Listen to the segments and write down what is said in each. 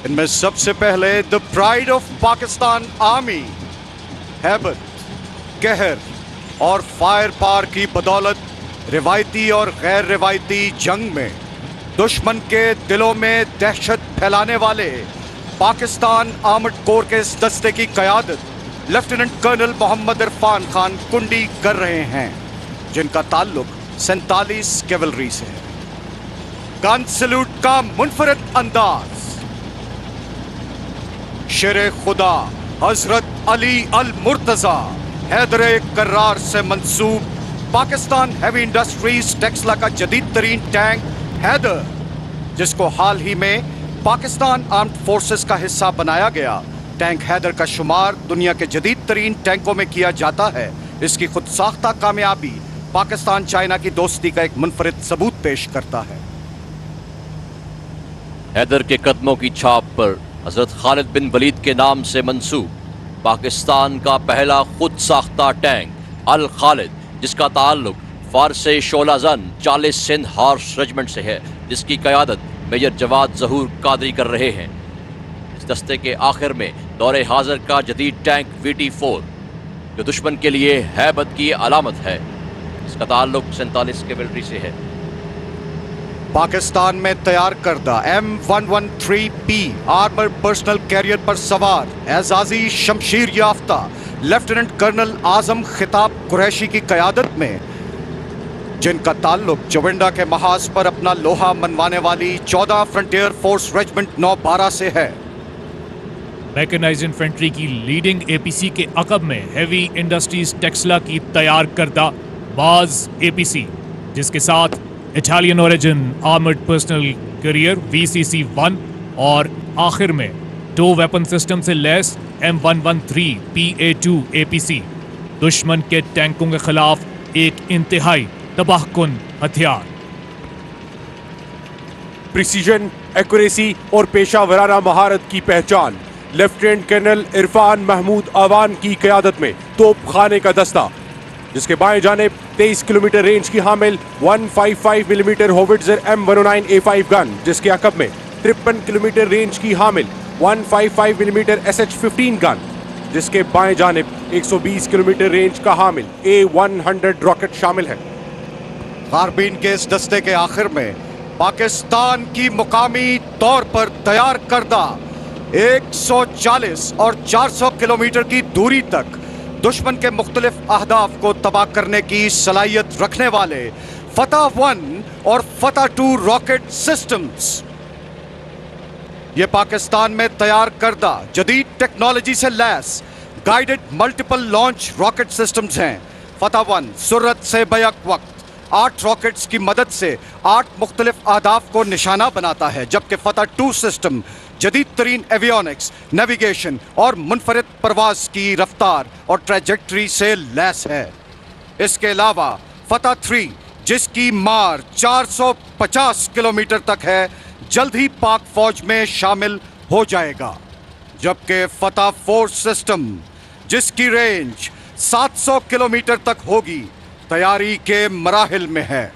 इनमें सबसे पहले the pride of Pakistan army, हैबत, कहर और फायर पावर की बदौलत रिवायती और गैर रिवायती जंग में दुश्मन के दिलों में दहशत फैलाने वाले पाकिस्तान आर्मड कोर के इस दस्ते की क़यादत लेफ्टिनेंट कर्नल मोहम्मद इरफान खान कुंडी कर रहे हैं, जिनका ताल्लुक 47 कैवलरी से है। गन सैल्यूट का मुनफरद अंदाज शेरे खुदा हजरत अली अल मुर्तजा हैदर कर्रार से मंसूब पाकिस्तान हैवी इंडस्ट्रीज टेक्सला का जदीद तरीन टैंक हैदर, जिसको हाल ही में पाकिस्तान आर्म्ड फोर्सेस का हिस्सा बनाया गया। टैंक हैदर का शुमार दुनिया के जदीद तरीन टैंकों में किया जाता है। इसकी खुद साख्ता कामयाबी पाकिस्तान चाइना की दोस्ती का एक मुनफरिद सबूत पेश करता है। हैदर के कदमों की छाप पर हजरत खालिद बिन वलीद के नाम से मंसूब पाकिस्तान का पहला खुद साख्ता टैंक अल खालिद, जिसका ताल्लुक फारसे शोलाजन 40 सिंध हॉर्स रेजिमेंट से है, जिसकी क़यादत मेजर जवाद ज़हूर कादरी कर रहे हैं। इस दस्ते के आखिर में दौरे हाजिर का जदीद टैंक VT4, जो दुश्मन के लिए हैबत की अलामत है। इसका ताल्लुक 47 कैवलरी से है। पाकिस्तान में तैयार करदा M113P आर्मर पर्सनल कैरियर पर सवार एजाजी शमशीर याफ्ता लेफ्टिनेंट कर्नल आजम खिताब कुरैशी की क़यादत में, जिनका ताल्लुक चविंडा के महाज पर अपना लोहा मनवाने वाली 14 फ्रंटियर फोर्स रेजिमेंट 912 से है। मैकेनाइज्ड इन्फेंट्री की लीडिंग APC के अकब में हैवी इंडस्ट्रीज टेक्सला की तैयार करदा बाज APC, जिसके साथ Italian origin armoured personnel carrier VCC-1 और आखिर में 2 वेपन सिस्टम से लैस M113PA2 APC, दुश्मन के टैंकों के खिलाफ एक इंतहाई तबाहकुन हथियार। प्रिसीजन, एक्यूरेसी और पेशा महारत की पहचान लेफ्टिनेंट कर्नल इरफान महमूद आवान की क़यादत में तोप खाने का दस्ता, जिसके बाएं जानिब 23 किलोमीटर रेंज की हामिल 155 मिलीमीटर होविट्जर M109A5 गन, जिसके अकब में 53 किलोमीटर रेंज की हामिल 155 मिलीमीटर SH-15 गन, जिसके बाएं जानिब 120 किलोमीटर रेंज का हामिल A100 रॉकेट शामिल है। कारबीन के इस दस्ते के आखिर में पाकिस्तान की मुकामी तौर पर तैयार करदा 140 और 400 किलोमीटर की दूरी तक दुश्मन के मुख्तलिफ अहदाफ को तबाह करने की सलाहियत रखने वाले फतह-1 और फतह-2 रॉकेट सिस्टम्स, ये पाकिस्तान में तैयार करदा जदीद टेक्नोलॉजी से लैस guided multiple launch rocket systems हैं। फतह-1 सुरत से बैक वक्त 8 रॉकेट्स की मदद से 8 मुख्तलिफ अहदाफ को निशाना बनाता है, जबकि फतह-2 सिस्टम जदीद तरीन एवियोनिक्स, नेविगेशन और मुनफरिद परवाज की रफ्तार और ट्रैजेक्टरी से लैस है। इसके अलावा फतह-3, जिसकी मार 450 किलोमीटर तक है, जल्द ही पाक फौज में शामिल हो जाएगा, जबकि फतह-4 सिस्टम, जिसकी रेंज 700 किलोमीटर तक होगी, तैयारी के मराहिल में है।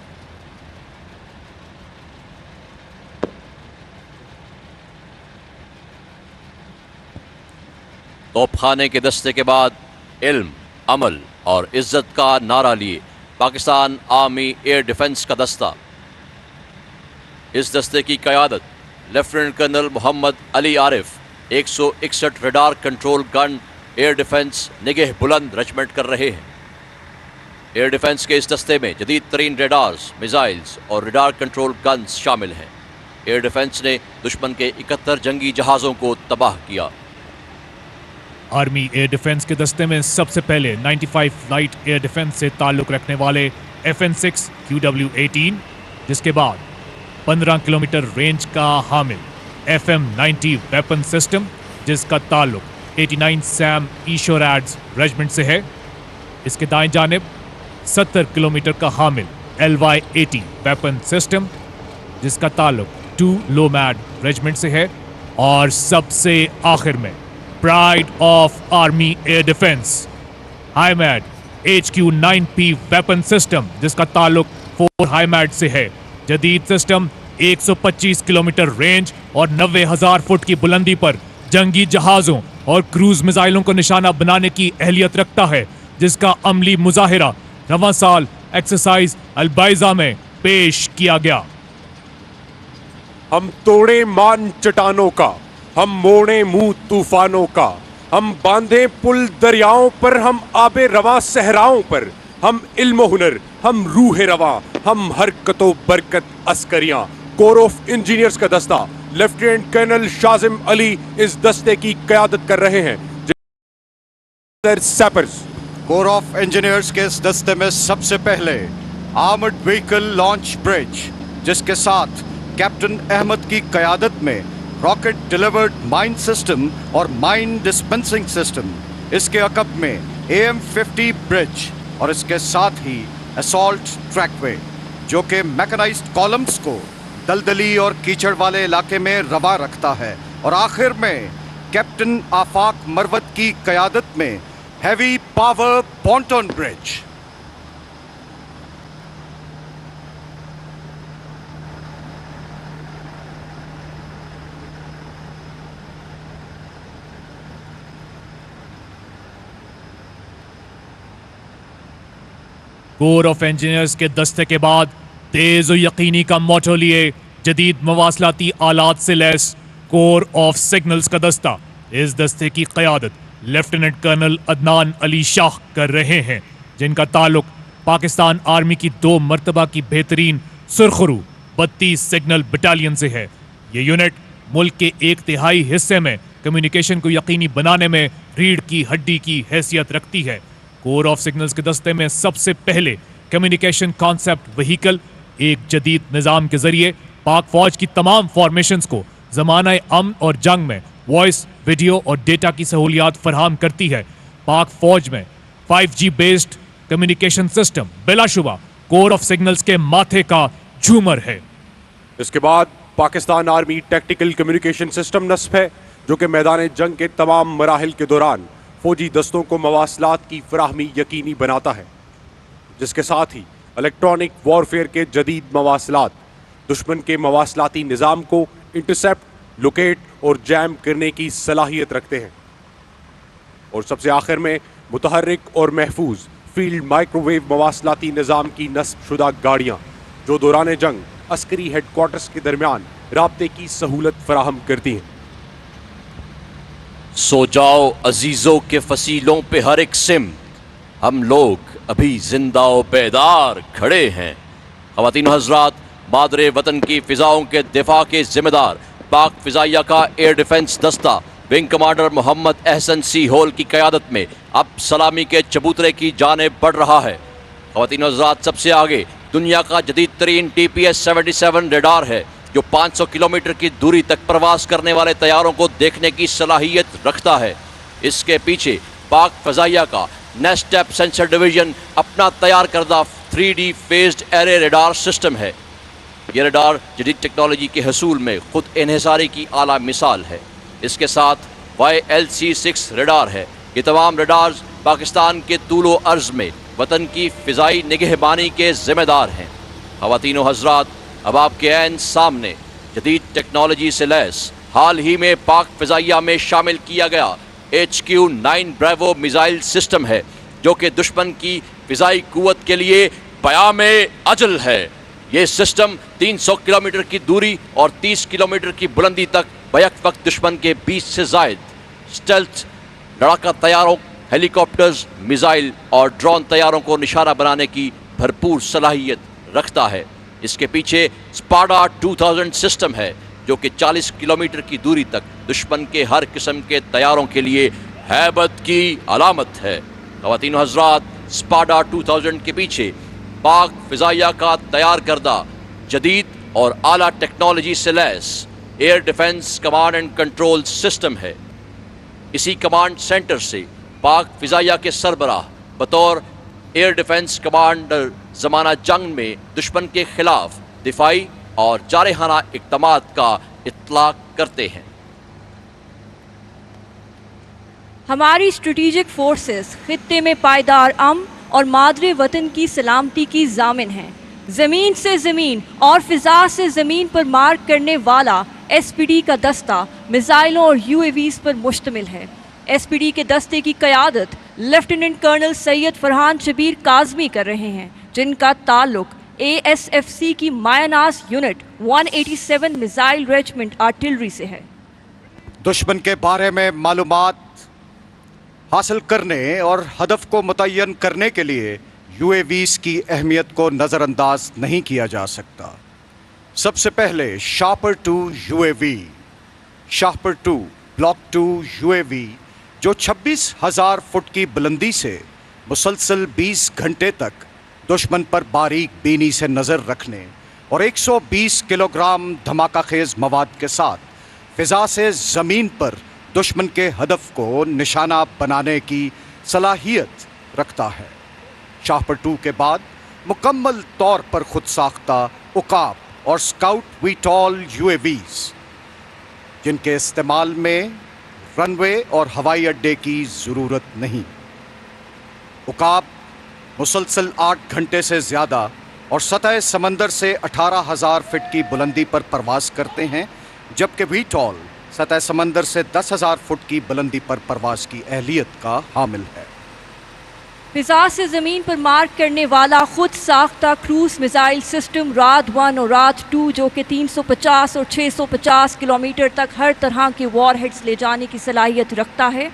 तोपखाने के दस्ते के बाद इल्म, अमल और इज्जत का नारा लिए पाकिस्तान आर्मी एयर डिफेंस का दस्ता। इस दस्ते की क़यादत lieutenant colonel Mohammad Ali Arif 161 radar control gun air defence निगह बुलंद रेजिमेंट कर रहे हैं। एयर डिफेंस के इस दस्ते में जदीद तरीन रेडार्स, मिसाइल्स और रडार कंट्रोल गन्स शामिल हैं। एयर डिफेंस ने दुश्मन के 71 जंगी जहाज़ों को तबाह किया। आर्मी एयर डिफेंस के दस्ते में सबसे पहले 95 लाइट एयर डिफेंस से ताल्लुक रखने वाले FN-6 QW-18, जिसके बाद 15 किलोमीटर रेंज का हामिल FM-90 वेपन सिस्टम, जिसका ताल्लुक 89 सैम ईशोरैड्स रेजिमेंट से है। इसके दाएं जानिब 70 किलोमीटर का हामिल LY-80 वेपन सिस्टम, जिसका ताल्लुक 2 लोमैड रेजिमेंट से है। और सबसे आखिर में pride of army air defence HIMAD HQ-9P weapon system, जिसका ताल्लुक 4 हाईमैड से है। जदीद सिस्टम 125 किलोमीटर रेंज और 90,000 फुट की बुलंदी पर जंगी जहाजों और क्रूज मिसाइलों को निशाना बनाने की अहलियत रखता है, जिसका अमली मुजाहिरा रवां साल एक्सरसाइज अलबाइजा में पेश किया गया। हम तोड़े मान चट्टानों का, हम मोड़े मुंह तूफानों का, हम बांधे पुल दरियाओं पर, हम आबे रवा सहराओं पर, हम इल्म हुनर, हम रूह रवा, हम हरकतो बरकत अस्करियां। कोर ऑफ इंजीनियर्स का दस्ता लेफ्टिनेंट कर्नल शाजिम अली इस दस्ते की क़यादत कर रहे हैं। सैपर्स कोर ऑफ इंजीनियर्स के इस दस्ते में सबसे पहले आर्मर्ड व्हीकल लॉन्च ब्रिज, जिसके साथ कैप्टन अहमद की क़यादत में रॉकेट डिलीवर्ड माइन सिस्टम और माइन डिस्पेंसिंग सिस्टम, इसके अकब में AM-50 ब्रिज और इसके साथ ही असॉल्ट ट्रैकवे, जो कि मैकेनाइज्ड कॉलम्स को दलदली और कीचड़ वाले इलाके में रवा रखता है, और आखिर में कैप्टन आफाक मरवत की क़यादत में heavy power pontoon bridge. Corps of engineers के दस्ते के बाद तेज और यकीनी का मोटो लिए जदीद मवासलाती आलात से लैस कोर ऑफ सिग्नल्स का दस्ता, इस दस्ते की क़यादत लेफ्टिनेंट कर्नल अदनान अली शाह कर रहे हैं, जिनका ताल्लुक पाकिस्तान आर्मी की 2 मरतबा की बेहतरीन सुरखरू 32 सिग्नल बटालियन से है। ये यूनिट मुल्क के 1/3 हिस्से में कम्युनिकेशन को यकीनी बनाने में रीढ़ की हड्डी की हैसियत रखती है। कोर ऑफ सिग्नल्स के दस्ते में सबसे पहले कम्युनिकेशन कॉन्सेप्ट व्हीकल एक जदीद निज़ाम के जरिए पाक फौज की तमाम फॉर्मेशंस को ज़माना अमन और जंग में वॉइस, वीडियो और डेटा की सहूलियात फराहम करती है। पाक फौज में 5G बेस्ड कम्युनिकेशन सिस्टम बिलाशुबा कोर ऑफ सिग्नल्स के माथे का झूमर है। इसके बाद Pakistan army tactical communication system नस्ब है, जो कि मैदान जंग के तमाम मराहिल के दौरान फौजी दस्तों को मवासलात की फराहमी यकीनी बनाता है, जिसके साथ ही इलेक्ट्रॉनिक वॉरफेयर के जदीद मवासलात दुश्मन के मवासलाती निज़ाम को इंटरसेप्ट, लोकेट और जैम करने की सलाहियत रखते हैं। और सबसे आखिर में मुतहर्रिक और महफूज फील्ड माइक्रोवेव मवासलाती निज़ाम की नस्ब शुदा गाड़ियाँ, जो दौरान जंग अस्करी हेडक्वार्टर्स के दरमियान राब्ते की सहूलत फराहम करती हैं। सो जाओ अजीजों के फसीलों पे हर एक सिम, हम लोग अभी जिंदा और बेदार खड़े हैं। ख़वातीन हज़रात, मादरे वतन की फ़िज़ाओं के दिफा के ज़िम्मेदार पाक फ़िज़ाइया का एयर डिफेंस दस्ता विंग कमांडर मोहम्मद अहसन सी होल की क़यादत में अब सलामी के चबूतरे की जानिब बढ़ रहा है। ख़वातीन हज़रात, सबसे आगे दुनिया का जदीद तरीन TPS-77 रेडार है, जो 500 किलोमीटर की दूरी तक प्रवास करने वाले तैयारों को देखने की सलाहियत रखता है। इसके पीछे पाक फ़ज़ाइया का नेस्टेप सेंसर डिवीजन अपना तैयार करदा 3D phased array radar system है। यह रेडार जदीद टेक्नोलॉजी के हसूल में खुद इन्हिसारी की आला मिसाल है। इसके साथ YLC-6 रेडार है। ये तमाम रेडार्स पाकिस्तान के तूलो अर्ज में वतन की फ़िज़ाई निगहबानी के ज़िम्मेदार हैं। ख़वातीनो हज़रात, अब आपके ऐन सामने जदीद टेक्नोलॉजी से लैस हाल ही में पाक फ़िज़ाइया में शामिल किया गया HQ-9 ब्रेवो मिसाइल सिस्टम है, जो कि दुश्मन की फ़िज़ाई क़ुव्वत के लिए क़याम अजल है। ये सिस्टम 300 किलोमीटर की दूरी और 30 किलोमीटर की बुलंदी तक बैक वक्त दुश्मन के 20 से ज़ायद स्टेल्थ लड़ाका तैयारों, हेलीकॉप्टर्स, मिसाइल और ड्रोन तैयारों को निशाना बनाने की भरपूर सलाहियत रखता है। इसके पीछे स्पाडा 2000 सिस्टम है, जो कि 40 किलोमीटर की दूरी तक दुश्मन के हर किस्म के तैयारों के लिए हैबत की अलामत है। ख़वातीन हज़रात, स्पाडा 2000 के पीछे पाक फ़िज़ाइया का तैयार करदा जदीद और आला टेक्नोलॉजी से लैस air defence command and control system है। इसी कमांड सेंटर से पाक फ़िज़ाइया के सरबराह बतौर एयर डिफेंस कमांडर ज़माना जंग में दुश्मन के खिलाफ दिफाई और जारहाना इक़दामात का इत्तलाक़ करते हैं। हमारी स्ट्रेटेजिक फोर्सेस खित्ते में पायदार अमन और मादरे वतन की सलामती की जामिन हैं। जमीन से जमीन और फिजा से जमीन पर मार करने वाला एसपीडी का दस्ता मिसाइलों और यूएवीज पर मुश्तमिल है। एसपीडी के दस्ते की क़यादत लेफ्टिनेंट कर्नल सैयद फरहान शबीर काज़मी कर रहे हैं, जिनका ताल्लुक एएसएफसी की मायानास यूनिट 187 मिसाइल रेजिमेंट आर्टिलरी से है। दुश्मन के बारे में मालूमात हासिल करने और हदफ को मुतय्यन करने के लिए यूएवीज की अहमियत को नज़रअंदाज नहीं किया जा सकता। सबसे पहले शापर 2 यूएवी, शापर 2 ब्लॉक 2 यूएवी जो 26,000 फुट की बुलंदी से मुसलसल 20 घंटे तक दुश्मन पर बारीक बीनी से नज़र रखने और 120 किलोग्राम धमाका खेज मवाद के साथ फिजा से ज़मीन पर दुश्मन के हदफ को निशाना बनाने की सलाहियत रखता है। शापर 2 के बाद मुकम्मल तौर पर खुद साख्ता उकाब और स्काउट वीटॉल यूएवीज, जिनके इस्तेमाल में रनवे और हवाई अड्डे की ज़रूरत नहीं। उकाब मुसलसल 8 घंटे से ज़्यादा और सतह समंदर से 18,000 फीट की बुलंदी पर परवाज़ करते हैं, जबकि वीटॉल सतह समंदर से 10,000 फुट की बुलंदी पर परवाज़ की अहलियत का हामिल है। फिजा से ज़मीन पर मार करने वाला खुद साख्ता क्रूज मिसाइल सिस्टम रात 1 और रात 2 जो कि 350 और 650 किलोमीटर तक हर तरह के वॉरहेड्स ले जाने की सलाहियत रखता है।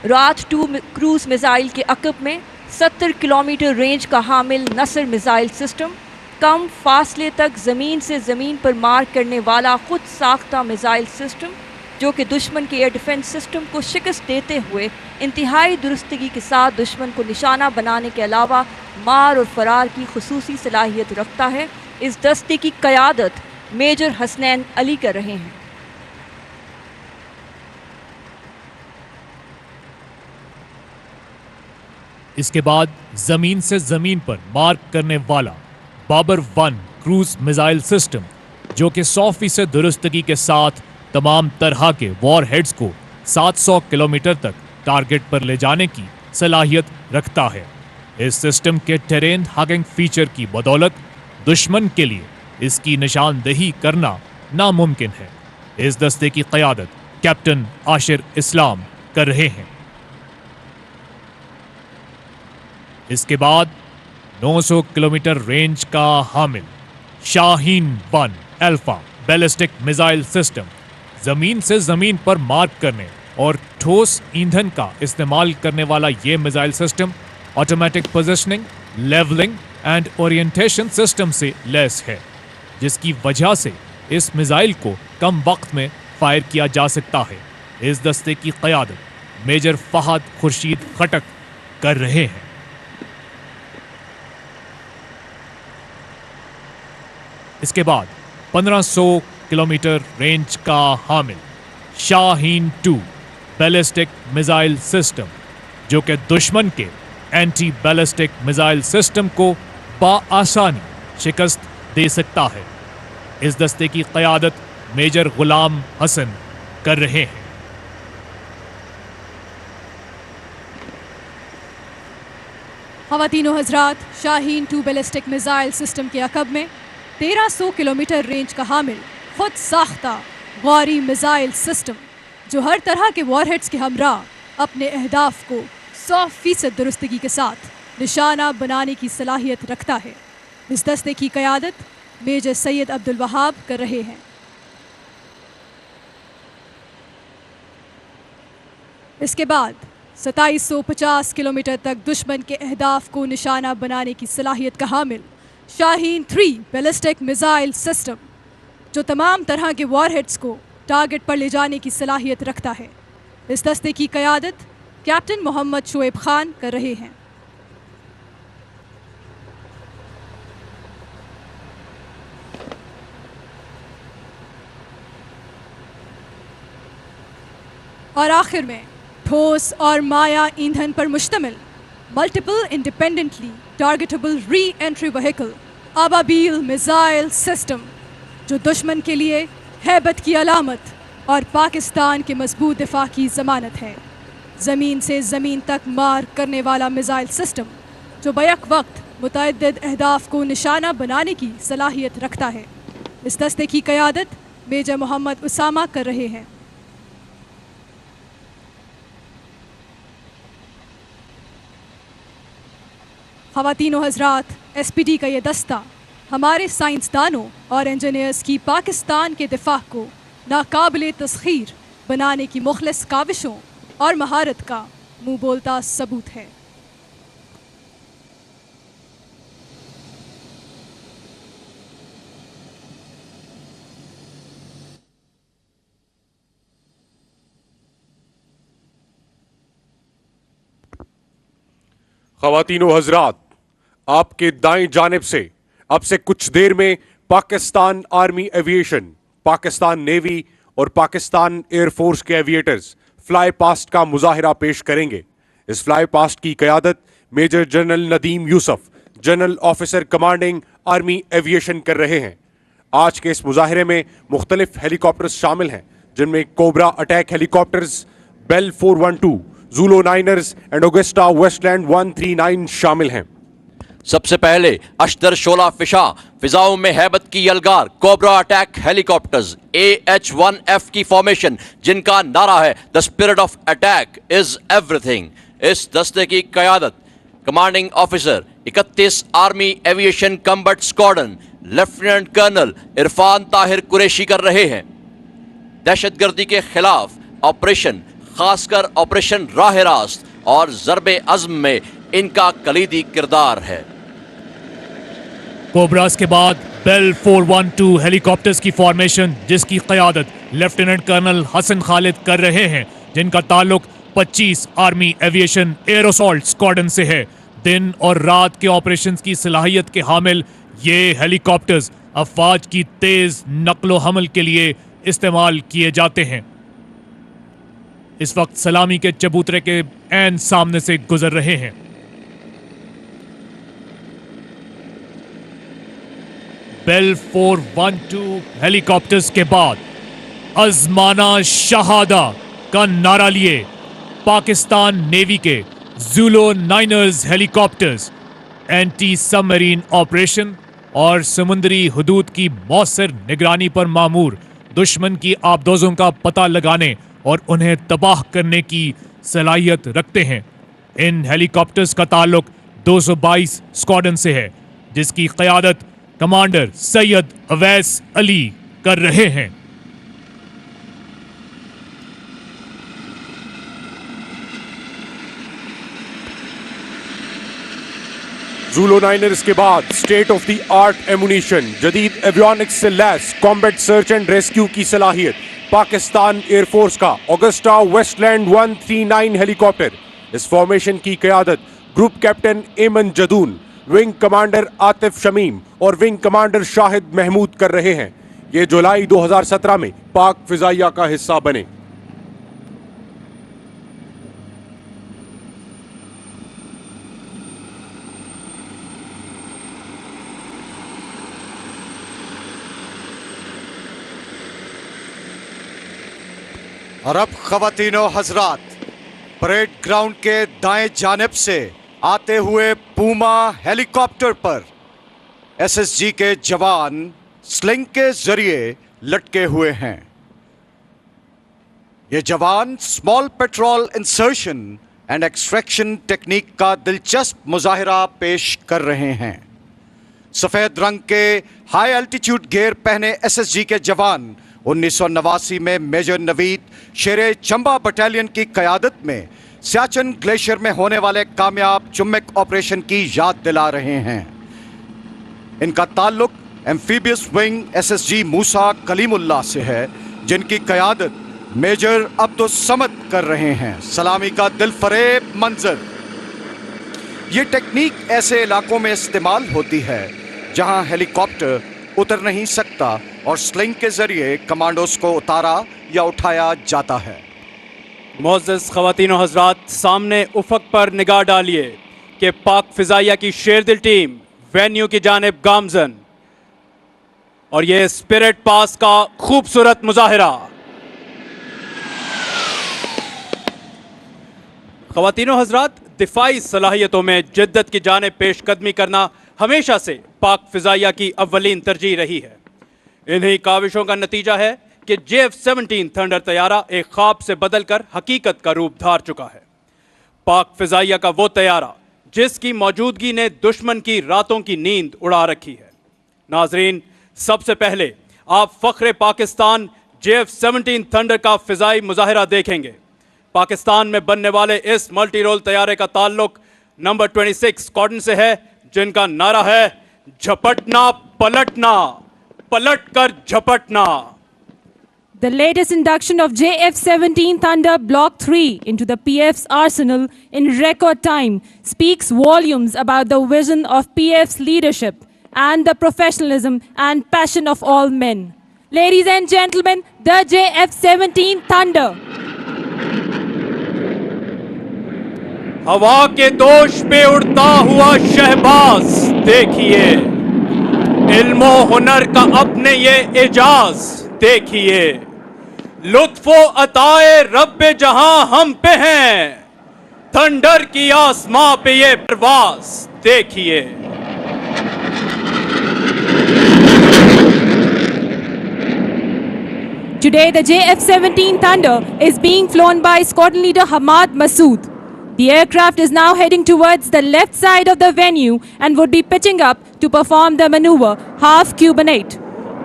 रात 2 क्रूज मिसाइल के अकब में 70 किलोमीटर रेंज का हामिल नसर मिसाइल सिस्टम, कम फासले तक ज़मीन से ज़मीन पर मार करने वाला खुद साख्ता मिसाइल सिस्टम जो कि दुश्मन के एयर डिफेंस सिस्टम को शिकस्त देते हुए इंतहाई दुरुस्तगी के साथ दुश्मन को निशाना बनाने के अलावा मार और फरार की खुसूसी सलाहियत रखता है। इस दस्ते की क़यादत मेजर हसनैन अली कर रहे हैं। इसके बाद जमीन से जमीन पर मार करने वाला बाबर 1 क्रूज मिसाइल सिस्टम जो कि 100% दुरुस्तगी के साथ तमाम तरह के वॉर हेड्स को 700 किलोमीटर तक टारगेट पर ले जाने की सलाहियत रखता है। इस सिस्टम के टेरेन हगिंग फीचर की बदौलत दुश्मन के लिए इसकी निशानदेही करना नामुमकिन है। इस दस्ते की क़यादत कैप्टन आशिर इस्लाम कर रहे हैं। इसके बाद 900 किलोमीटर रेंज का हामिल Shaheen 1 alpha ballistic missile system जमीन से जमीन पर मार्क करने और ठोस ईंधन का इस्तेमाल करने वाला ये missile system automatic positioning, levelling and orientation system से लैस है, जिसकी वजह से इस मिसाइल को कम वक्त में फायर किया जा सकता है। इस दस्ते की क़यादत मेजर फहद खुर्शीद खटक कर रहे हैं। इसके बाद 1500 किलोमीटर रेंज का हामिल शाहीन 2 बैलिस्टिक मिसाइल सिस्टम जो कि दुश्मन के एंटी बैलिस्टिक मिसाइल सिस्टम को बाआसानी शिकस्त दे सकता है। इस दस्ते की क़यादत मेजर गुलाम हसन कर रहे हैं। ख़वातीनो हज़रात, शाहीन 2 बैलिस्टिक मिसाइल सिस्टम के अकब में 1300 किलोमीटर रेंज का हामिल खुद साख्ता गौरी मिसाइल सिस्टम जो हर तरह के वॉरहेड्स के हमरा अपने अहदाफ को 100% दुरुस्तगी के साथ निशाना बनाने की सलाहियत रखता है। इस दस्ते की क़यादत मेजर सैयद अब्दुल वहाब कर रहे हैं। इसके बाद 2750 किलोमीटर तक दुश्मन के अहदाफ को निशाना बनाने की सलाहियत का हामिल शाहीन 3 बैलिस्टिक मिसाइल सिस्टम जो तमाम तरह के वॉरहेड्स को टारगेट पर ले जाने की सलाहियत रखता है। इस दस्ते की क़यादत कैप्टन मोहम्मद शोएब खान कर रहे हैं। और आखिर में ठोस और माया ईंधन पर मुश्तमिल multiple independently targetable re entry vehicle Ababeel missile system जो दुश्मन के लिए हैबत की अलामत और पाकिस्तान के मजबूत दिफा की ज़मानत है। ज़मीन से ज़मीन तक मार करने वाला मिसाइल सिस्टम जो बैक वक्त मुतअद्दिद अहदाफ को निशाना बनाने की सलाहियत रखता है। इस दस्ते की क़यादत मेजर मोहम्मद उसामा कर रहे हैं। ख़वातीन व हज़रात, SPD का ये दस्ता हमारे साइंसदानों और इंजीनियर्स की पाकिस्तान के दिफा को नाकाबिले तस्खीर बनाने की मुखलिस काविशों और महारत का मुँह बोलता सबूत है। ख़वातीन व हज़रात, आपके दाएं जानिब से अब से कुछ देर में Pakistan army aviation, Pakistan navy और पाकिस्तान एयरफोर्स के एविएटर्स फ्लाई पास्ट का मुजाहिरा पेश करेंगे। इस फ्लाई पास्ट की क़यादत major general Nadeem Yusuf, general officer commanding army aviation कर रहे हैं। आज के इस मुजाहिरे में मुख्तलिफ हेलीकॉप्टर्स शामिल हैं, जिनमें Cobra attack helicopters, Bell 412, Zulu niners and Agusta Westland 139 शामिल हैं। सबसे पहले अश्तर शोला फिशा फिजाओं में हैबत की यलगार कोबरा अटैक हेलीकॉप्टर्स AH-1F की फॉर्मेशन, जिनका नारा है the spirit of attack is everything. इस दस्ते की क़यादत commanding officer 31 army aviation combat squadron lieutenant colonel Irfan Tahir Qureshi कर रहे हैं। दहशतगर्दी के खिलाफ ऑपरेशन, खासकर ऑपरेशन राह रास्त और ज़रबे अज़्म में इनका कलीदी किरदार है। कोबरास के बाद बेल 412 हेलीकॉप्टर्स की फॉर्मेशन, जिसकी क़यादत लेफ्टिनेंट कर्नल हसन खालिद कर रहे हैं, जिनका ताल्लुक 25 army aviation air assault squadron से है। दिन और रात के ऑपरेशंस की सलाहियत के हामिल ये हेलीकॉप्टर्स अफवाज की तेज नक्लो हमल के लिए इस्तेमाल किए जाते हैं। इस वक्त सलामी के चबूतरे के ऐन सामने से गुजर रहे हैं। बेल 412 हेलीकॉप्टर्स के बाद अजमाना शहादा का नारा लिए पाकिस्तान नेवी के ज़ूलो नाइनर्स हेलीकॉप्टर्स एंटी सबमरीन ऑपरेशन और समुद्री हुदूद की मौसर निगरानी पर मामूर दुश्मन की आबदोजों का पता लगाने और उन्हें तबाह करने की सलाहियत रखते हैं। इन हेलीकॉप्टर्स का ताल्लुक 222 स्क्वाड्रन से है, जिसकी क़यादत कमांडर सैयद अवैस अली कर रहे हैं। ज़ूलो नाइनर्स के बाद state of the art ammunition, जदीद एवियोनिक्स से lace combat search and rescue की सलाहियत पाकिस्तान एयरफोर्स का ऑगस्टा वेस्टलैंड 139 हेलीकॉप्टर। इस फॉर्मेशन की क़यादत ग्रुप कैप्टन एमन जदून, विंग कमांडर आतिफ शमीम और विंग कमांडर शाहिद महमूद कर रहे हैं। ये जुलाई 2017 में पाक फिजाइया का हिस्सा बने। और अब ख़वातीनो हजरात, परेड ग्राउंड के दाएं जानिब से आते हुए पूमा हेलीकॉप्टर पर SSG के जवान स्लिंग के जरिए लटके हुए हैं। ये जवान small petrol insertion and extraction technique का दिलचस्प मुजाहिरा पेश कर रहे हैं। सफेद रंग के हाई एल्टीट्यूड गियर पहने SSG के जवान 1989 में मेजर नवीद शेरे चंबा बटालियन की क़यादत में सियाचिन ग्लेशियर में होने वाले कामयाब चुम्बक ऑपरेशन की याद दिला रहे हैं। इनका ताल्लुक एम्फीबियस विंग SSG मूसा कलीमुल्लाह से है, जिनकी क़यादत मेजर अब्दुस समद कर रहे हैं। सलामी का दिलफरेब मंजर। ये टेक्निक ऐसे इलाकों में इस्तेमाल होती है जहां हेलीकॉप्टर उतर नहीं सकता और स्लिंग के जरिए कमांडोज को उतारा या उठाया जाता है। मोअज़्ज़ज़ ख़वातीन व हज़रात, सामने उफ़क़ पर निगाह डालिए कि पाक फ़िज़ाइया की शेरदिल टीम वेन्यू की जानिब गामज़न, और ये स्पिरिट पास का खूबसूरत मुजाहिरा। ख़वातीन व हज़रात, दिफाई सलाहियतों में जिद्दत की जानिब पेशकदमी करना हमेशा से पाक फिजाइया की अव्वलीन तरजीह रही है। इन्हीं काविशों का नतीजा है कि JF-17 थंडर तैयारा एक ख्वाब से बदलकर हकीकत का रूप धार चुका है। पाक फिजाइया का वो तैयारा जिसकी मौजूदगी ने दुश्मन की रातों की नींद उड़ा रखी है। नाजरीन, सबसे पहले आप फख्रे पाकिस्तान JF-17 थंडर का फिजाई मुजाहिरा देखेंगे। पाकिस्तान में बनने वाले इस मल्टी रोल तैयारे का ताल्लुक नंबर 26 स्क्वाड्रन से है, जिनका नारा है झपटना पलटना, पलट कर झपटना। The latest induction of JF-17 Thunder Block 3 into the PF's arsenal in record time speaks volumes about the vision of PF's leadership and the professionalism and passion of all men. Ladies and gentlemen, the JF-17 Thunder. हवा के दोष पे उड़ता हुआ शहबाज देखिए, Elmo हुनर का अपने ये एजाज देखिए, लुत्फो अताए रब्बे जहां हम पे हैं, थंडर की आसमां पे ये परवाज देखिए। Today, the JF-17 Thunder is being flown by Squadron Leader Hamad Masood. The aircraft is now heading towards the left side of the venue and would be pitching up to perform the maneuver half Cubanate.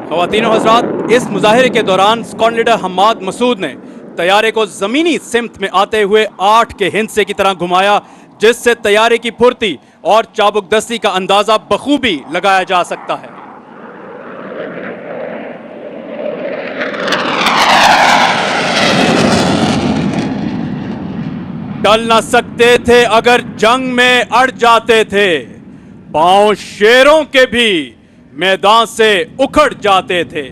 ख़वातीनो हज़रात, इस मुजाहिरे के दौरान squadron leader Hammad Masood ने तैयारे को ज़मीनी सिमत में आते हुए 8 के हिंसे की तरह घुमाया, जिससे तैयारे की फुर्ती और चाबुकदस्ती का अंदाज़ा बखूबी लगाया जा सकता है। टल न सकते थे अगर जंग में अड़ जाते थे, पांव शेरों के भी मैदान से उखड़ जाते थे।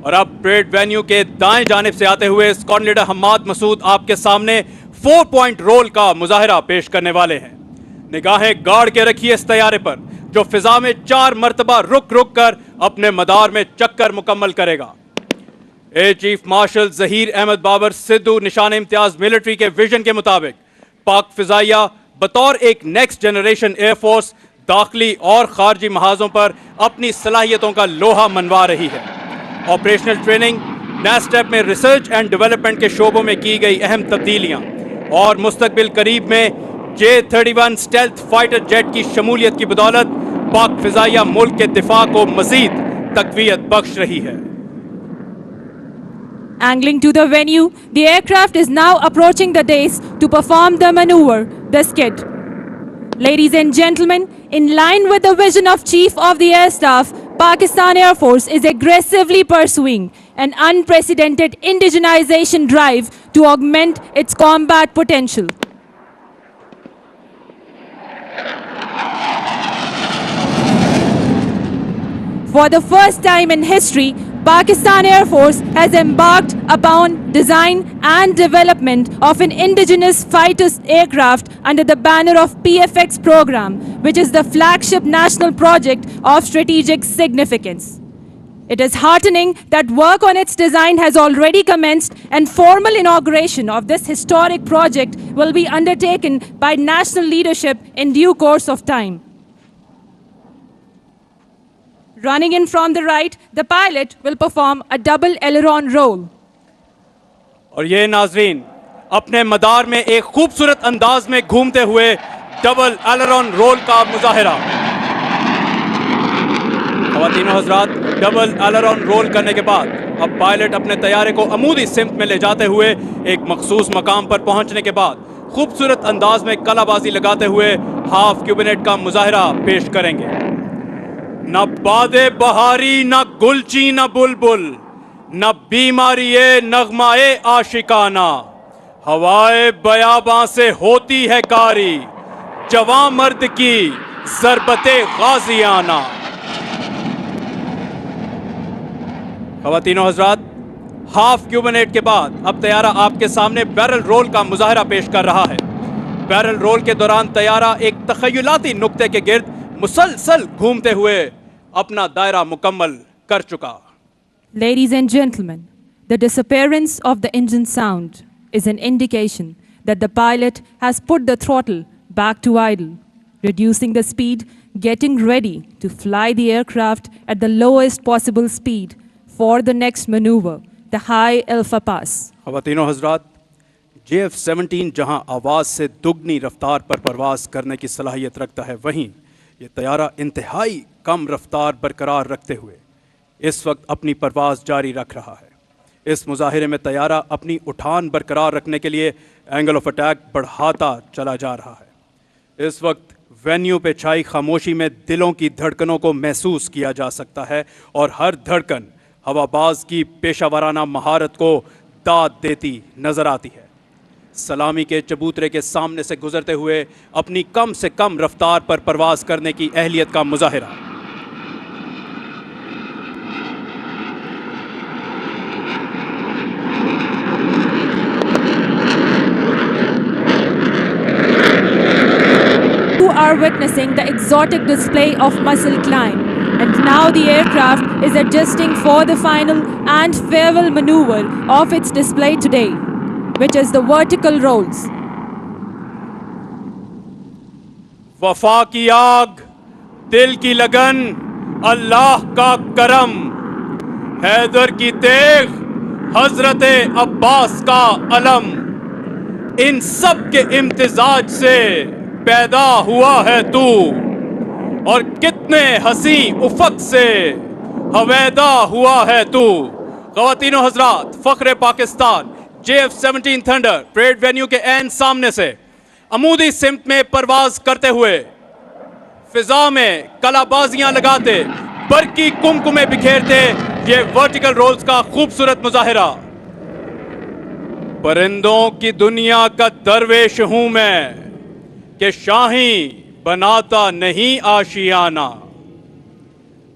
और अब परेड वेन्यू के दाएं जानिब से आते हुए स्क्वाड्रन लीडर हमाद मसूद आपके सामने 4 पॉइंट रोल का मुजाहिरा पेश करने वाले हैं। निगाहें गाड़ के रखिए इस तैयारे पर, जो फिजा में 4 मरतबा रुक रुक कर अपने मदार में चक्कर मुकम्मल करेगा। Air chief marshal Zaheer Ahmad Babar Sidhu Nishan Imtiaz military के विजन के मुताबिक पाक फिजाइया बतौर एक नेक्स्ट जनरेशन एयरफोर्स दाखिली और खारजी महाजों पर अपनी सलाहियतों का लोहा मनवा रही है। ऑपरेशनल ट्रेनिंग, नेस्टेप में रिसर्च एंड डेवलपमेंट के शोबों में की गई अहम तब्दीलियां और मुस्तकबिल करीब में J-31 स्टेल्थ फाइटर जेट की शमूलियत की बदौलत पाक फिजाइया मुल्क के दिफा को मजीद तकवीयत बख्श रही है। Angling to the venue, the aircraft is now approaching the dais to perform the maneuver, the skid. Ladies and gentlemen, in line with the vision of Chief of the Air Staff, Pakistan Air Force is aggressively pursuing an unprecedented indigenization drive to augment its combat potential. For the first time in history, Pakistan Air Force has embarked upon design and development of an indigenous fighter aircraft under the banner of PFX program, which is the flagship national project of strategic significance. It is heartening that work on its design has already commenced, and formal inauguration of this historic project will be undertaken by national leadership in due course of time. Running in from the right, the pilot will perform a double aileron roll. और ये नाजरीन अपने मदार में एक खूबसूरत अंदाज में घूमते हुए डबल एलेरॉन रोल का मुजाहिरा। ख़वातीनो हज़रात, डबल एलेरॉन रोल करने के बाद अब पायलट अपने तैयारे को अमूदी सिमत में ले जाते हुए एक मखसूस मकाम पर पहुंचने के बाद खूबसूरत अंदाज में कलाबाजी लगाते हुए हाफ क्यूबिनेट का मुजाहिरा पेश करेंगे। न बादे बहारी, न गुलची, न बुलबुल, न बीमारी नगमाए आशिकाना, हवाए बयाबां से होती है कारी, जवां मर्द की ज़रबते गाजियाना। ख़वातीनो हज़रात, हाफ क्यूबिनेट के बाद अब तैयारा आपके सामने बैरल रोल का मुजाहिरा पेश कर रहा है। बैरल रोल के दौरान तैयारा एक तख़य्युलाती नुक्ते के गिर्द मुसलसल घूमते हुए अपना दायरा मुकम्मल कर चुका। Ladies and gentlemen, the disappearance of the engine sound is an indication that the pilot has put the throttle back to idle, reducing the speed, getting ready to fly the aircraft at the lowest possible speed for the next maneuver, the High Alpha Pass. ख़वातीनो Hazrat, JF-17 जहां आवाज़ से दुगनी रफ्तार पर परवाज़ करने की सलाहियत रखता है, वहीं ये तैयारा इंतहाई कम रफ्तार बरकरार रखते हुए इस वक्त अपनी परवाज़ जारी रख रहा है। इस मुजाहिरे में तैयारा अपनी उठान बरकरार रखने के लिए एंगल ऑफ अटैक बढ़ाता चला जा रहा है। इस वक्त वेन्यू पे छाई खामोशी में दिलों की धड़कनों को महसूस किया जा सकता है और हर धड़कन हवाबाज की पेशावराना महारत को दाद देती नजर आती है। सलामी के चबूतरे के सामने से गुजरते हुए अपनी कम से कम रफ्तार पर परवाज करने की अहलियत का मुजाहिरा। You are witnessing the exotic display of muscle climb, and now the aircraft is adjusting for the final and farewell maneuver of its display today, which is the vertical rolls. वफा की आग, दिल की लगन, अल्लाह का करम, हैदर की तेग, हजरत अब्बास का अलम, इन सब के इम्तिजाज से पैदा हुआ है तू, और कितने हसी उफक से हवैदा हुआ है तू। ख़वातीनो हज़रात, फ़ख्र Pakistan JF-17 Thunder parade venue के ऐन सामने से अमूदी सिमत में परवाज करते हुए फिजा में कलाबाजियां लगाते, बरकी कुमकुमे बिखेरते ये वर्टिकल रोल्स का खूबसूरत मुजाहिरा। परिंदों की दुनिया का दरवेश हूं मैं कि शाही बनाता नहीं आशियाना।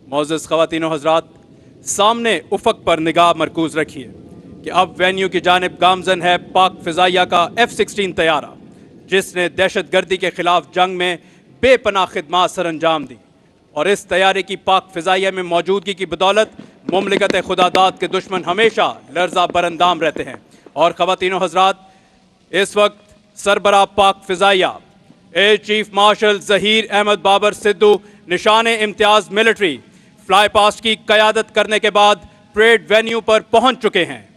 मोअज़्ज़ज़ ख़वातीनो हज़रात, सामने उफ़क़ पर निगाह मरकूज़ रखिए कि अब वेन्यू की जानिब गामज़न है पाक फ़िज़ाइया का F-16 तैयारा, जिसने दहशतगर्दी के ख़िलाफ़ जंग में बेपनाह खिदमात सर अंजाम दी, और इस तैयारे की पाक फ़िज़ाइया में मौजूदगी की बदौलत मुमलिकत खुदादाद के दुश्मन हमेशा लर्ज़ा बरंदाम रहते हैं। और ख़वातीनो हज़रात, इस वक्त सरबराह पाक फ़िज़ाइया air chief marshal Zaheer Ahmad Babar Sidhu निशाने इम्तियाज़ मिलिट्री फ्लाई पास्ट की क़यादत करने के बाद परेड वेन्यू पर पहुंच चुके हैं।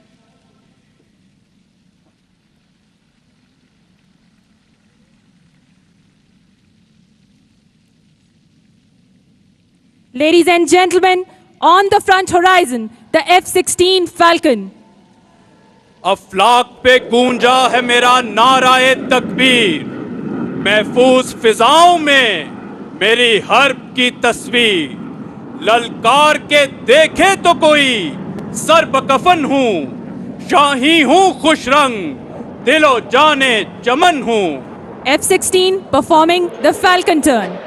Ladies and gentlemen, on the front horizon, the F-16 Falcon. अफलाक पे गूंजा है मेरा नाराए तकबीर, महफूज फिजाओं में मेरी हर्ब की तस्वीर, ललकार के देखे तो कोई सर बकफन हूँ, शाही हूँ खुश रंग, दिलो जाने चमन हूँ। F-16 performing the Falcon turn.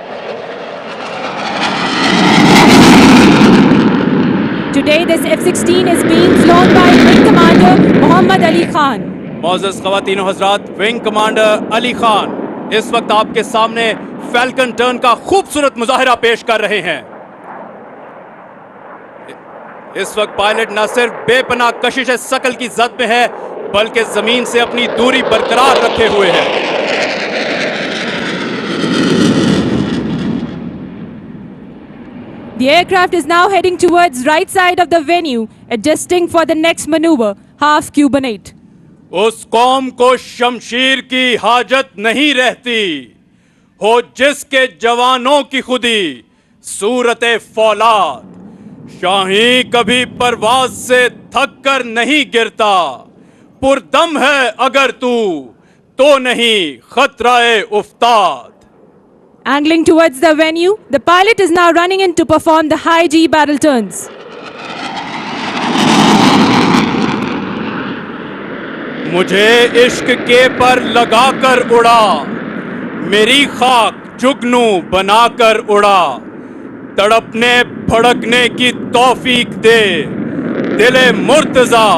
Today this F-16 is being flown by Wing Commander Mohammad Ali Khan. मोअज़्ज़ज़ ख़वातीनो Hazrat, wing commander Ali Khan इस वक्त आपके सामने फैल्कन टर्न का खूबसूरत मुजाहिरा पेश कर रहे हैं। इस वक्त पायलट न सिर्फ बेपनाह कशिश सकल की जद में है, बल्कि जमीन से अपनी दूरी बरकरार रखे हुए है। The aircraft is now heading towards right side of the venue, adjusting for the next maneuver, half cubanate. उस कौम को शमशीर की हाजत नहीं रहती, हो जिसके जवानों की खुदी सूरत फौलाद, शाही कभी परवाज से थक कर नहीं गिरता, पुरदम है अगर तू तो नहीं खतराए उफ्ताद। Angling towards the venue, the pilot is now running in to perform the high G barrel turns. मुझे इश्क के पर लगाकर उड़ा, मेरी खाक जुगनू बनाकर उड़ा, तड़पने भड़कने की तौफीक दे, दिले मुर्तजा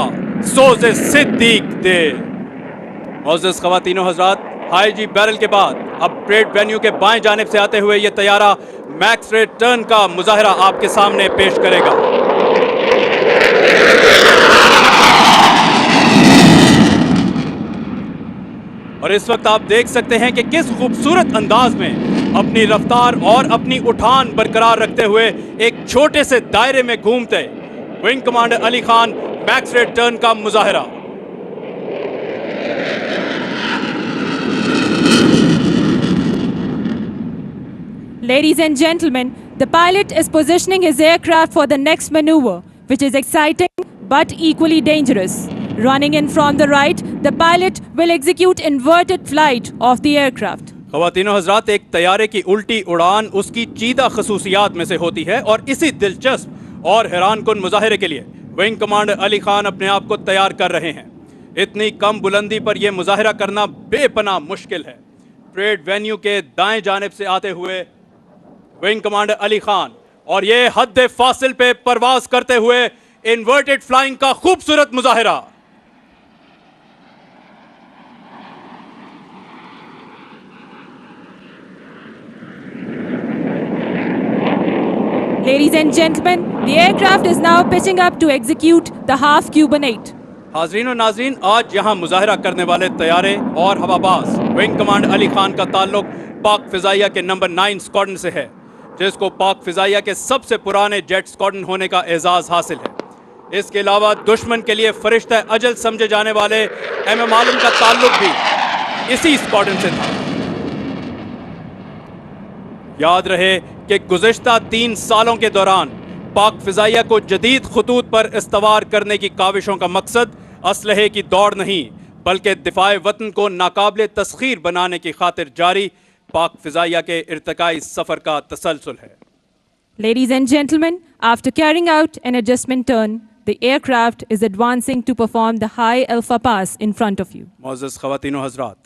सोज़े सिद्दीक दे। मोअज़्ज़ज़ ख़वातीनो हज़रात, हाई जी बैरल के बाद अब परेड वेन्यू के बाएं जानिब से आते हुए ये तैयारा मैक्स रेट टर्न का मुजाहिरा आपके सामने पेश करेगा। और और इस वक्त आप देख सकते हैं कि किस खूबसूरत अंदाज में अपनी रफ्तार और अपनी उठान बरकरार रखते हुए एक छोटे से दायरे में घूमते wing commander Ali Khan max rate turn का मुजाहिरा। Ladies and gentlemen, the pilot is positioning his aircraft for the next maneuver, which is exciting but equally dangerous. Running in from the right, the pilot will execute inverted flight of the aircraft. ख़वातीनो हज़रात, एक तैयारे की उल्टी उड़ान उसकी चीदा खसूसियात में से होती है और इसी दिलचस्प और हैरानकुन मुजाहिरे के लिए विंग कमांडर अली खान अपने आप को तैयार कर रहे हैं। इतनी कम बुलंदी पर यह मुजाहिरा करना बेपनाह मुश्किल है। परेड वेन्यू के दाएं जानिब से आते हुए विंग कमांडर अली खान और ये हद फासिल पे परवाज करते हुए इन्वर्टेड फ्लाइंग का खूबसूरत मुजाहिरा। Ladies and gentlemen, the aircraft is now pitching up to execute the half Cubanate. हाजरीन और नाजरीन, आज यहाँ मुजाहिरा करने वाले तैयारे और हवाबाज विंग कमांडर अली खान का ताल्लुक पाक फिजाइया के नंबर 9 स्क्वाड्रन से है, जिसको पाक फिजाइया के सबसे पुराने जेट स्क्वाड्रन होने का एजाज हासिल है। इसके अलावा दुश्मन के लिए फरिश्ता अजल समझे जाने वाले एम आलम का ताल्लुक भी इसी स्क्वाड्रन से था। याद रहे कि गुज़िश्ता 3 सालों के दौरान पाक फिजाइया को जदीद खतूत पर इस्तवार करने की काविशों का मकसद असलहे की दौड़ नहीं, बल्कि दिफाए वतन को नाकाबिले तस्खीर बनाने की खातिर जारी पाक फिजाइया के इर्तिकाई सफर का तसलसल है। Ladies and gentlemen, after carrying out an adjustment turn, the aircraft is advancing to perform the high alpha pass in front of you. मोअज़्ज़ज़ ख़वातीनो Hazrat,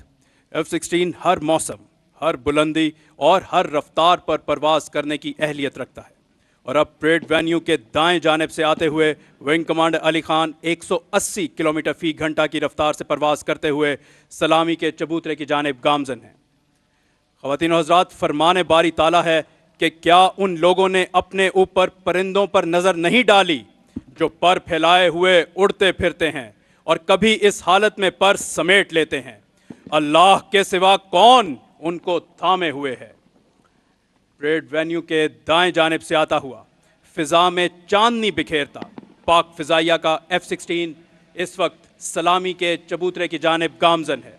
F-16 हर मौसम, हर बुलंदी और हर रफ्तार पर परवाज करने की अहलियत रखता है और अब परेड वेन्यू के दाएं जानिब से आते हुए wing commander Ali Khan 180 kilometre फी घंटा की रफ्तार से परवाज करते हुए सलामी के चबूतरे की जानिब गामजन हैं। ख़वातीनो हज़रात, फरमाने बारी ताला है कि क्या उन लोगों ने अपने ऊपर परिंदों पर नज़र नहीं डाली जो पर फैलाए हुए उड़ते फिरते हैं और कभी इस हालत में पर समेट लेते हैं। अल्लाह के सिवा कौन उनको थामे हुए है। परेड वेन्यू के दाएं जानिब से आता हुआ फिजा में चांदनी बिखेरता पाक फिजाइया का F-16 इस वक्त सलामी के चबूतरे की जानिब गामजन है।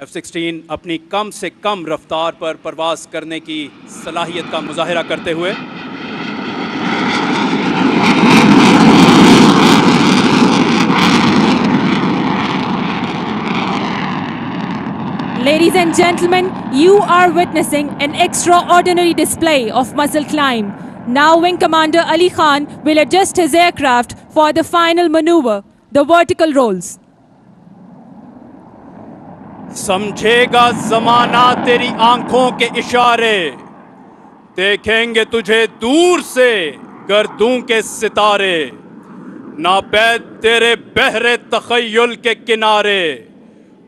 F-16 अपनी कम से कम रफ्तार पर परवाज करने की सलाहियत का मुजाहिरा करते हुए Ladies and gentlemen, you are witnessing an extraordinary display of muscle climb. Now Wing Commander Ali Khan will adjust his aircraft for the final maneuver, the vertical rolls. समझेगा जमाना तेरी आंखों के इशारे, देखेंगे तुझे दूर से गर्दों के सितारे, नापैद तेरे बहरे तखय्युल के किनारे,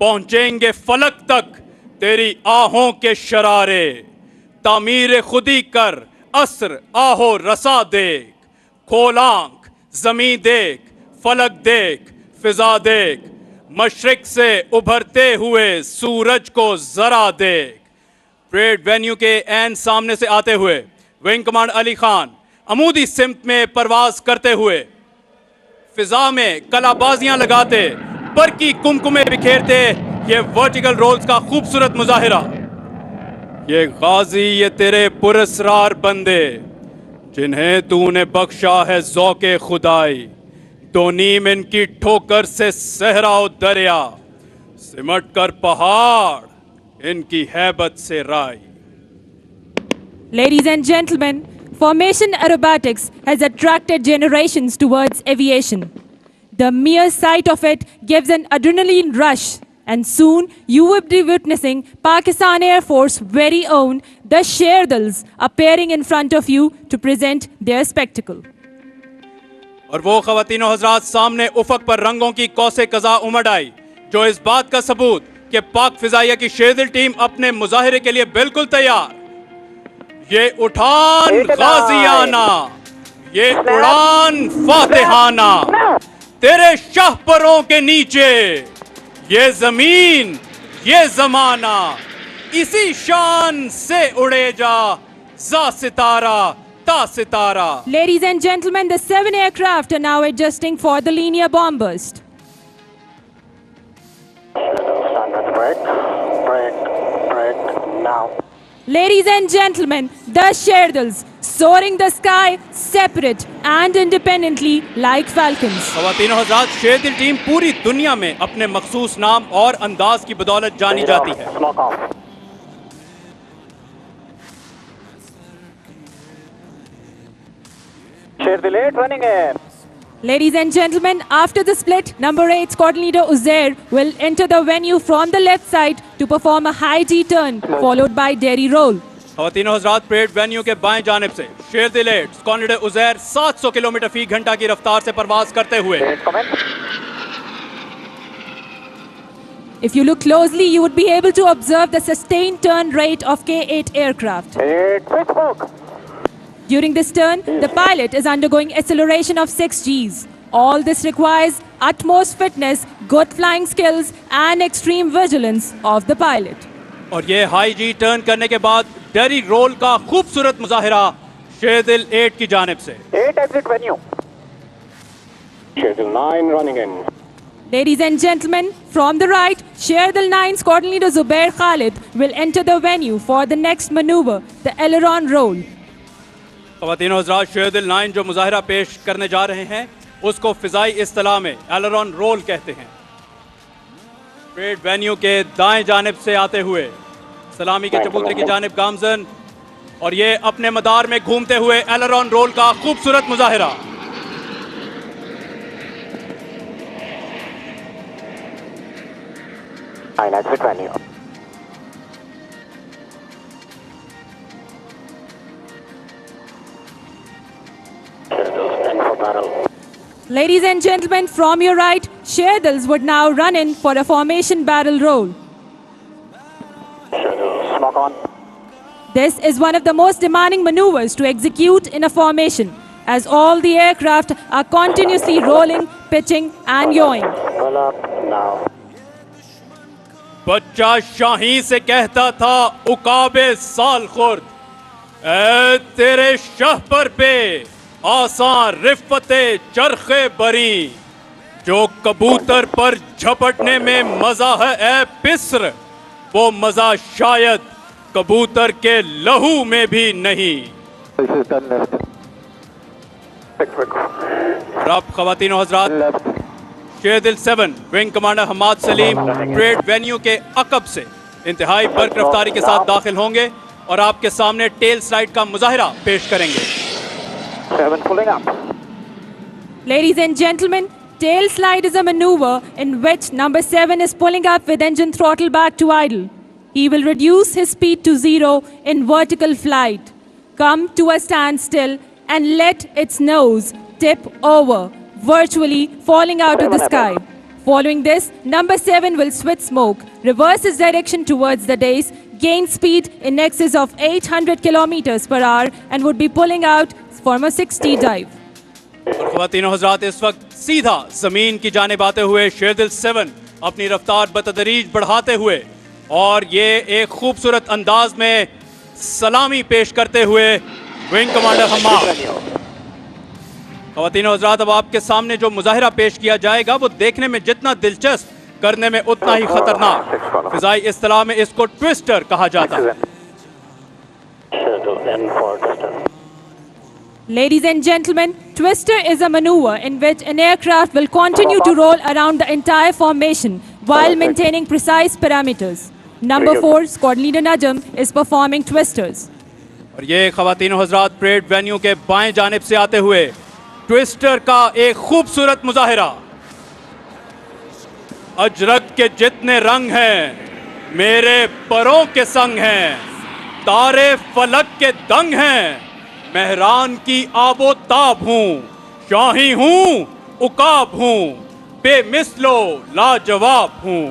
पहुंचेंगे फलक तक तेरी आहों के शरारे, तामीर खुदी कर अस्र आहो रसा देख, खोल आंख जमी देख, फलक देख, फिजा देख, मशरिक से उभरते हुए सूरज को जरा देख। परेड वेन्यू के ऐन सामने से आते हुए विंग कमांडर अली खान अमूदी सिमत में परवाज करते हुए फिजा में कलाबाजियां लगाते बरकी कुमकुमे बिखेरते ये वर्टिकल रोल्स का खूबसूरत मुजाहिरा। ये गाजी ये तेरे पुरस्रार बंदे जिन्हें तूने बख्शा है ज़ौक़े खुदाई, दो नीम इनकी ठोकर से सहरा दरिया, सिमट कर पहाड़ इनकी हैबत से राई। Ladies and gentlemen, formation aerobatics has attracted generations towards aviation. The mere sight of it gives an adrenaline rush, and soon you will be witnessing Pakistan Air Force very own the Sherdals appearing in front of you to present their spectacle. और वो ख़वातीनो हज़रात सामने उफ़क़ पर रंगों की कौसे कज़ा उमड़ आई, जो इस बात का सबूत कि पाक फिज़ाइया की शेरदिल टीम अपने मुजाहिरे के लिए बिल्कुल तैयार। ये उठान गाजियाना, ये उड़ान फातिहाना, तेरे शाहपरों के नीचे ये जमीन, ये जमाना, इसी शान से उड़े जा सितारा ता सितारा. Ladies and gentlemen, the 7 aircraft are now adjusting for the linear bomb burst. Break now. Ladies and gentlemen, the Sherdals soaring the sky separate and independently like falcons. ख़वातीन और हज़रात, शेरदिल टीम पूरी दुनिया में अपने मखसूस नाम और अंदाज की बदौलत जानी जाती है. Smoke off. Sherdil 8 running in. Ladies and gentlemen, after the split, number 8 squadron leader Uzair will enter the venue from the left side to perform a high G turn followed by Derry roll. ख़वातीन और हज़रात, parade venue के बाएं जानिब से शेरदिल 8 squadron leader Uzair 700 kilometre फी घंटा की रफ्तार से परवाज करते हुए. If you look closely, you would be able to observe the sustained turn rate of K-8 aircraft. During this turn, the pilot is undergoing acceleration of 6 Gs. All this requires utmost fitness, good flying skills and extreme vigilance of the pilot. और ये high जी turn करने के बाद dairy role का खूबसूरत मुजाहिरा शेरदिल 8 की जानिब से. 8 exit venue. Sherdil 9 running in. Ladies and gentlemen, from the right, Sherdil 9 squadron leader Zubair Khalid will enter the venue for the next maneuver, the aileron roll. ख़वातीन और हज़रात, शेरदिल 9 जो मुजाहिरा पेश करने जा रहे हैं उसको फ़िज़ाई इस्तिलाह में एलेरॉन रोल कहते हैं. परेड वेन्यू के दाएं जानिब से आते हुए सलामी के चबूतरे की जानिब गामजन, और ये अपने मदार में घूमते हुए एलेरॉन रोल का खूबसूरत मुजाहिरा. Exit venue. Sherdil's in for battle. Ladies and gentlemen, from your right, Sherdils would now run in for a formation barrel roll. Sherdil, smoke on. This is one of the most demanding maneuvers to execute in a formation, as all the aircraft are continuously rolling, pitching and yawing. Pull up now. बच्चा शाही से कहता था उकाबे साल खुर्द, ऐ तेरे शाह पर पे आसान रिफ़ते चरखे बरी, जो कबूतर पर झपटने में मजा है ऐ पिस्र, वो मजा शायद कबूतर के लहू में भी नहीं. और अब ख़वातीन और हज़रात, Sherdil 7 wing commander Hammad Saleem parade venue के अकब से इंतहाई बर्क रफ्तारी के साथ दाखिल होंगे और आपके सामने टेल स्लाइड का मुजाहिरा पेश करेंगे. 7 pulling up. Ladies and gentlemen, tail slide is a maneuver in which number 7 is pulling up with engine throttle back to idle. He will reduce his speed to 0 in vertical flight, come to a standstill and let its nose tip over, virtually falling out of the sky. Following this, number 7 will switch smoke, reverse its direction towards the dais, gain speed in excess of 800 kilometers per hour and would be pulling out from a 60 dive. और ख़वातीन और हज़रात, इस वक्त सीधा ज़मीन की जानिब आते हुए शेरदिल 7 अपनी रफ्तार बतदरीज बढ़ाते हुए और ये एक खूबसूरत अंदाज में सलामी पेश करते हुए विंग कमांडर हमाद. ख़वातीन और हज़रात, अब आपके सामने जो मुजाहिरा पेश किया जाएगा वो देखने में जितना दिलचस्प, करने में उतना ही खतरनाक. फ़िज़ाई इस्तिलाह में इसको ट्विस्टर कहा जाता है. Ladies and gentlemen, twister is a maneuver in which an aircraft will continue to roll around the entire formation while maintaining precise parameters. Number 4 squadron leader Najm is performing twisters. और ये ख़वातीन और हज़रात, parade venue के बाएं जानिब से आते हुए ट्विस्टर का एक खूबसूरत मुजाहिरा. अजरक के जितने रंग हैं मेरे परों के संग हैं, तारे फलक के दंग हैं, मेहरान की आबो ताब हूँ, शाही हूँ उकाब हूँ, बेमिसलो लाजवाब हूँ.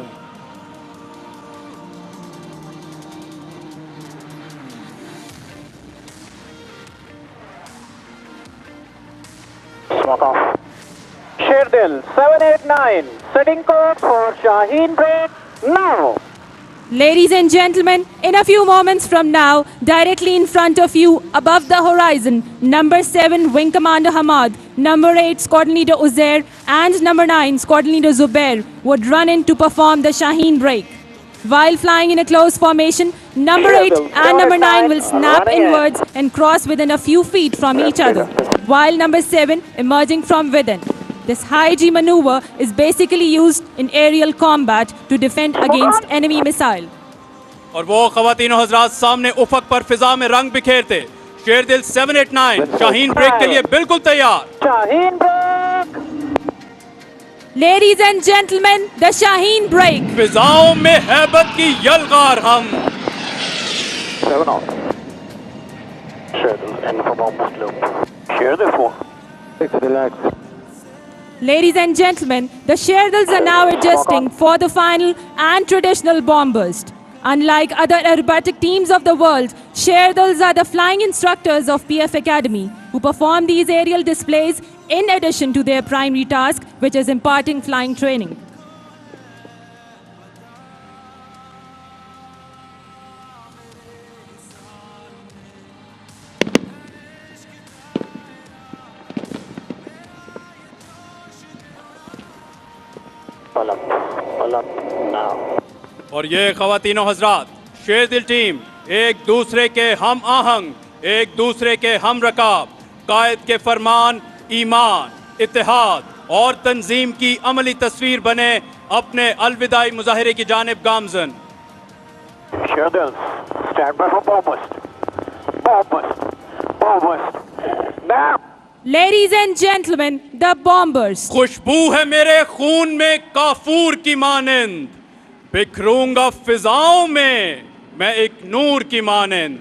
Smoke off. Sherdil 789 setting course for Shaheen break now. Ladies and gentlemen, in a few moments from now, directly in front of you, above the horizon, number 7 Wing Commander Hamad, number 8 Squadron Leader Uzair, and number 9 Squadron Leader Zubair would run in to perform the Shaheen break. While flying in a close formation, number 8 and number 9 will snap inwards and cross within a few feet from each other, while number 7 emerging from within. This high G maneuver is basically used in aerial combat to defend against enemy missile. और वो ख़वातीनो हज़रात सामने उफ़क़ पर फिजा में रंग बिखेरते शेरदिल 789 Shaheen break के लिए बिल्कुल तैयार। Shaheen break. Ladies and gentlemen, the Shaheen break. फिजाओं में हैबत की यलगार हम 7 off. Sherdil end for bomb loop. Sherdil 4. 6 relax. Ladies and gentlemen, the Sherdils are now adjusting for the final and traditional bomb burst. Unlike other aerobatic teams of the world, Sherdils are the flying instructors of PF Academy, who perform these aerial displays in addition to their primary task, which is imparting flying training. Pull up now. और ये ख़वातीनो हज़रात शेरदिल team एक दूसरे के हम आहंग, एक दूसरे के हम रकाब, कायद के फरमान, ईमान, इत्तेहाद और तंजीम की अमली तस्वीर बने अपने अलविदाई मुजाहिरे की जानिब गामजन। Sherdil stand by for bomb burst. Bomb burst. Bomb burst. Now. Ladies and gentlemen, the bombers. खुशबू है मेरे खून में काफूर की मानंद, बिखरूंगा फिजाओं में मैं एक नूर की मानंद।